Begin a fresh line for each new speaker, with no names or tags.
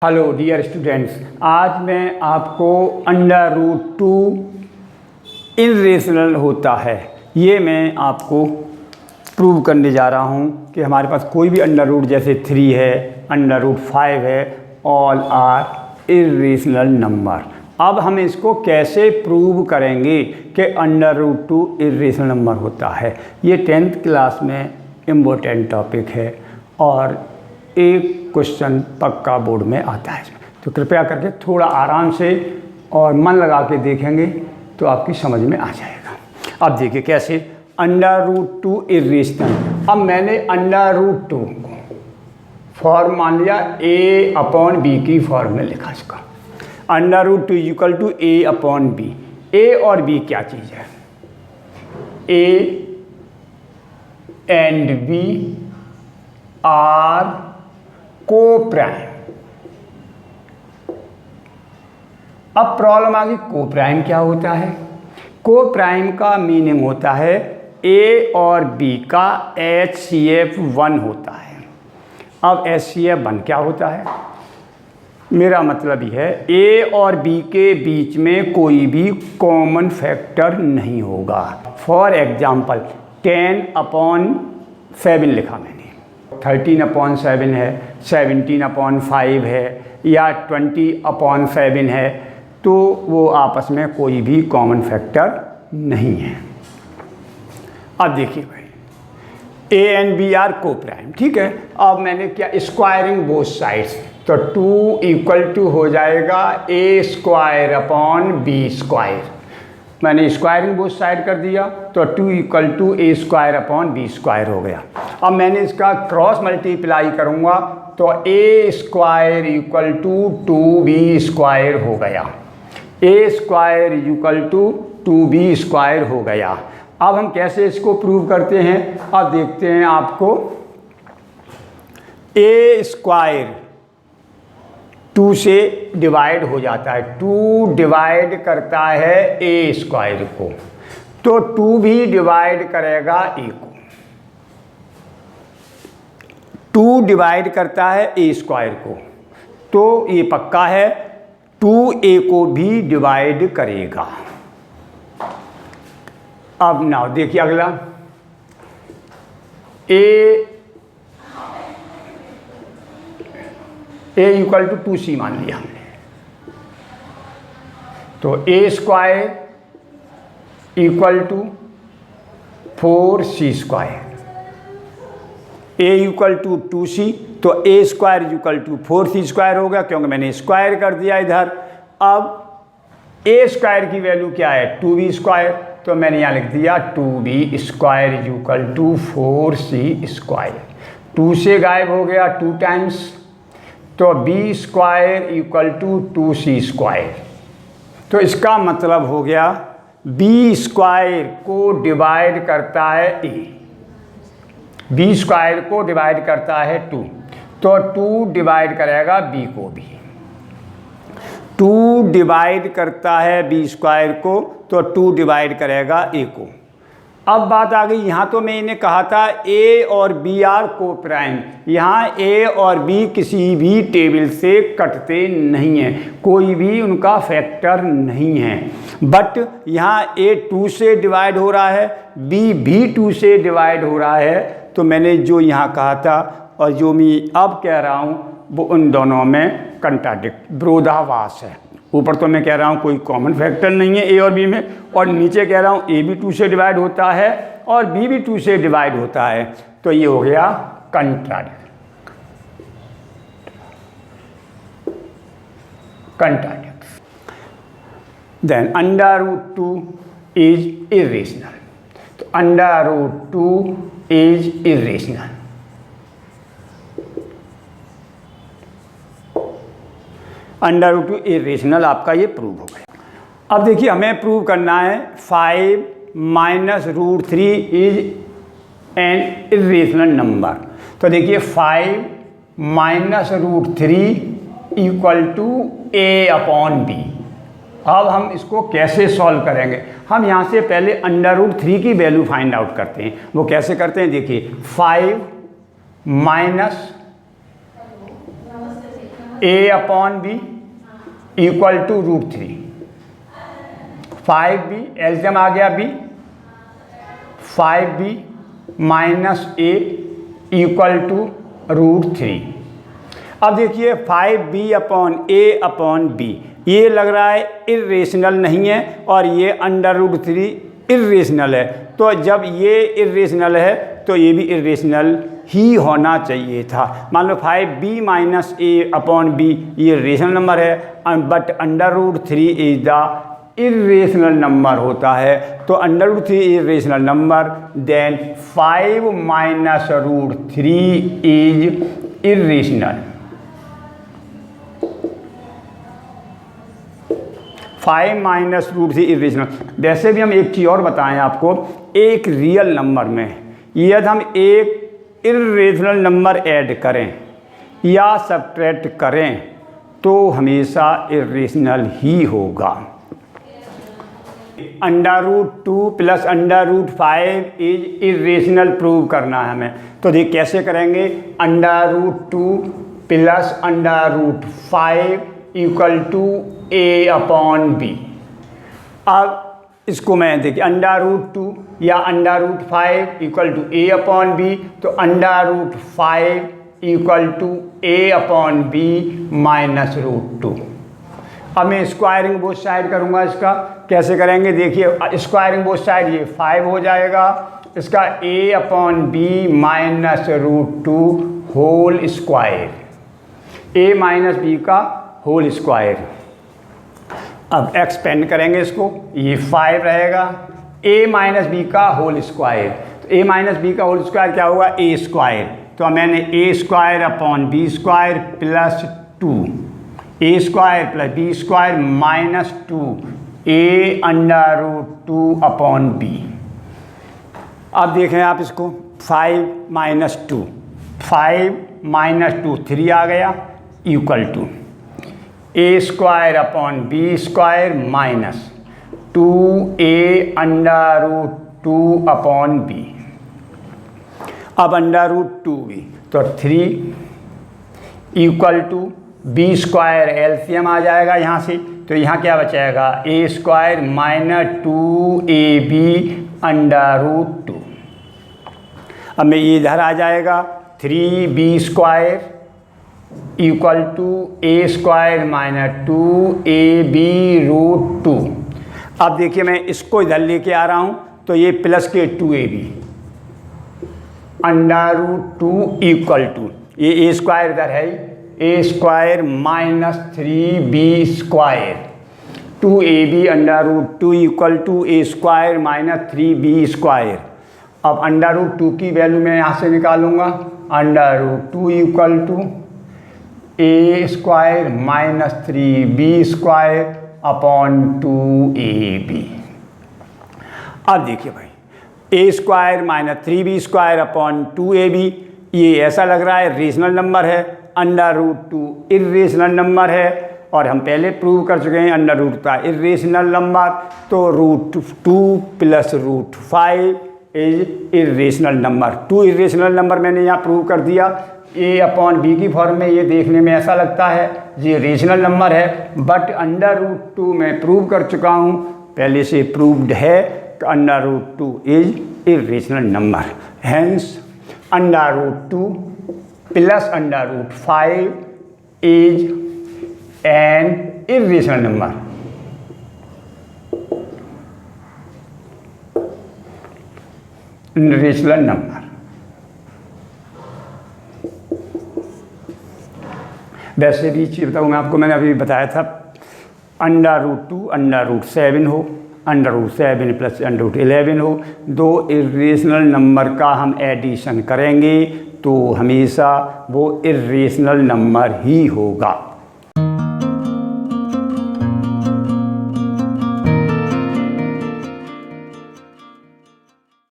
Hello dear students, आज मैं आपको √2 इर्रेशनल होता है ये मैं आपको प्रूव करने जा रहा हूँ कि हमारे पास कोई भी √ जैसे 3 है, √5 है, ऑल आर इर्रेशनल नंबर। अब हम इसको कैसे प्रूव करेंगे कि √2 इर्रेशनल नंबर होता है। ये 10th क्लास में इम्पोर्टेंट टॉपिक है और एक क्वेश्चन पक्का बोर्ड में आता है, तो कृपया करके थोड़ा आराम से और मन लगा के देखेंगे तो आपकी समझ में आ जाएगा। अब देखिए कैसे √2 इर्रेशनल। अब मैंने √2 को फॉर्म मान लिया a/b की फॉर्म में लिखा इसका। √2 = a/b। a और b क्या चीज़ है? a and b आर को प्राइम। अब प्रॉब्लम आ गई, को प्राइम क्या होता है? को प्राइम का मीनिंग होता है ए और बी का HCF 1 होता है। अब HCF 1 क्या होता है? मेरा मतलब ये है ए और बी के बीच में कोई भी कॉमन फैक्टर नहीं होगा। फॉर एग्जाम्पल 10/7 लिखा मैंने, 13/7 है, 17/5 है या 20/7 है, तो वो आपस में कोई भी कॉमन फैक्टर नहीं है। अब देखिए भाई ए एंड बी आर को प्राइम, ठीक है। अब मैंने क्या स्क्वायरिंग बोथ साइड्स, तो 2 = हो जाएगा a²/b²। मैंने स्क्वायरिंग बोथ साइड कर दिया तो 2 = a²/b² हो गया। अब मैंने इसका क्रॉस मल्टीप्लाई करूँगा तो a² = 2b² हो गया। a² = 2b² हो गया। अब हम कैसे इसको प्रूव करते हैं? अब देखते हैं आपको। a² 2 से डिवाइड हो जाता है, 2 डिवाइड करता है a² को, तो 2 भी डिवाइड करेगा a को। 2 डिवाइड करता है a² को, तो ये पक्का है 2a को भी डिवाइड करेगा। अब नाउ देखिए अगला, a = 2c मान लिया हमने, तो a² = 4c²। a = 2c, तो a² = 4c² हो गया क्योंकि मैंने स्क्वायर कर दिया इधर। अब a² की वैल्यू क्या है? 2b², तो मैंने यहाँ लिख दिया 2b² = 4c²। 2 से गायब हो गया 2 टाइम्स, तो b² = 2c²। तो इसका मतलब हो गया b² को डिवाइड करता है a, b² को डिवाइड करता है 2, तो 2 डिवाइड करेगा b को भी। 2 डिवाइड करता है b² को, तो 2 डिवाइड करेगा a को। अब बात आ गई, यहाँ तो मैंने कहा था a और b आर को प्राइम। यहाँ a और b किसी भी टेबल से कटते नहीं हैं, कोई भी उनका फैक्टर नहीं है। बट यहाँ a 2 से डिवाइड हो रहा है, b भी 2 से डिवाइड हो रहा है, तो मैंने जो यहाँ कहा था और जो मैं अब कह रहा हूँ वो उन दोनों में कंट्राडिक्ट, विरोधाभास है। ऊपर तो मैं कह रहा हूँ कोई कॉमन फैक्टर नहीं है a और b में, और नीचे कह रहा हूँ a भी 2 से डिवाइड होता है और b भी 2 से डिवाइड होता है, तो ये हो गया कंट्राडिक्ट। देन √2 इज इर्रेशनल, तो √2 इज इर्रेशनल। √2 इर्रेशनल आपका ये प्रूव हो गया। अब देखिए हमें प्रूव करना है 5 - √3 इज एन इर्रेशनल नंबर। तो देखिए 5 - √3 = a/b। अब हम इसको कैसे सॉल्व करेंगे? हम यहाँ से पहले √3 की वैल्यू फाइंड आउट करते हैं। वो कैसे करते हैं? देखिए 5 - a/b इक्वल टू √3। 5b एल्सियम आ गया b, 5b minus a equal to √3। अब देखिए 5b/a/b ये लग रहा है इर्रेशनल नहीं है और ये √3 इर्रेशनल है। तो जब ये इर्रेशनल है तो ये भी इर्रेशनल ही होना चाहिए था। मान लो 5b माइनस a/b ये रेशनल नंबर है, but √3 is the irrational number होता है। तो √3 is rational number, then 5 minus √3 is irrational. 5 minus √3 irrational. वैसे भी हम एक चीज़ और बताएं आपको, एक रियल नंबर में यदि हम एक इर्रेशनल नंबर ऐड करें या सब्ट्रैक्ट करें तो हमेशा इर्रेशनल ही होगा। √2 प्लस √5 इज इर्रेशनल प्रूव करना है हमें। तो देखिए कैसे करेंगे, √2 प्लस √5 इक्वल टू a/b। अब इसको मैं देखिए √2 या √5 इक्वल टू a/b, तो √5 इक्वल टू a/b माइनस √2। अब मैं स्क्वायरिंग बोथ साइड करूँगा। इसका कैसे करेंगे, देखिए स्क्वायरिंग बोथ साइड ये 5 हो जाएगा, इसका a/b minus √2 whole square, a minus b का होल स्क्वायर। अब एक्सपेंड करेंगे इसको, ये 5 रहेगा, a माइनस बी का होल स्क्वायर। तो a माइनस बी का होल स्क्वायर क्या होगा, a स्क्वायर। तो मैंने a² b square plus 2, a square plus b square minus 2 a√2/b। अब देखें आप इसको, 5 माइनस 2, 5 माइनस 2 3 आ गया equal to a²/b square minus 2a√2/b। अब √2b तो 3 equal to b square LCM आ जाएगा यहाँ से। तो यहाँ क्या बचाएगा, a² माइनस 2ab/2। अब मैं ये इधर आ जाएगा, 3b square equal to a² minus 2ab√2। अब देखिए मैं इसको इधर लेके आ रहा हूँ तो ये प्लस के 2ab √2 इक्वल टू ये a² इधर है, a² minus 3b square 2ab/2 equal to a² minus 3b square. अब √2 की वैल्यू मैं यहाँ से निकालूंगा, √2 equal to a² minus 3b square upon 2ab। अब देखिए भाई, a² minus 3b square upon 2ab ये ऐसा लग रहा है रेशनल नंबर है, √2 इर्रेशनल नंबर है और हम पहले प्रूव कर चुके हैं √2 का इर्रेशनल नंबर। तो √2 plus √5 is irrational number. 2 irrational number मैंने यहाँ प्रूव कर दिया। a/b की फॉर्म में ये देखने में ऐसा लगता है ये रेशनल नंबर है, बट √2 मैं प्रूव कर चुका हूँ, पहले से प्रूव्ड है कि √2 is irrational number. Hence √2 plus √5 is an irrational number. Irrational number. वैसे भी चीज़ बताऊँ मैं आपको, मैंने अभी बताया था √2 √7 हो, √7 प्लस √11 हो, दो इर्रेशनल नंबर का हम एडिशन करेंगे तो हमेशा वो इर्रेशनल नंबर ही होगा।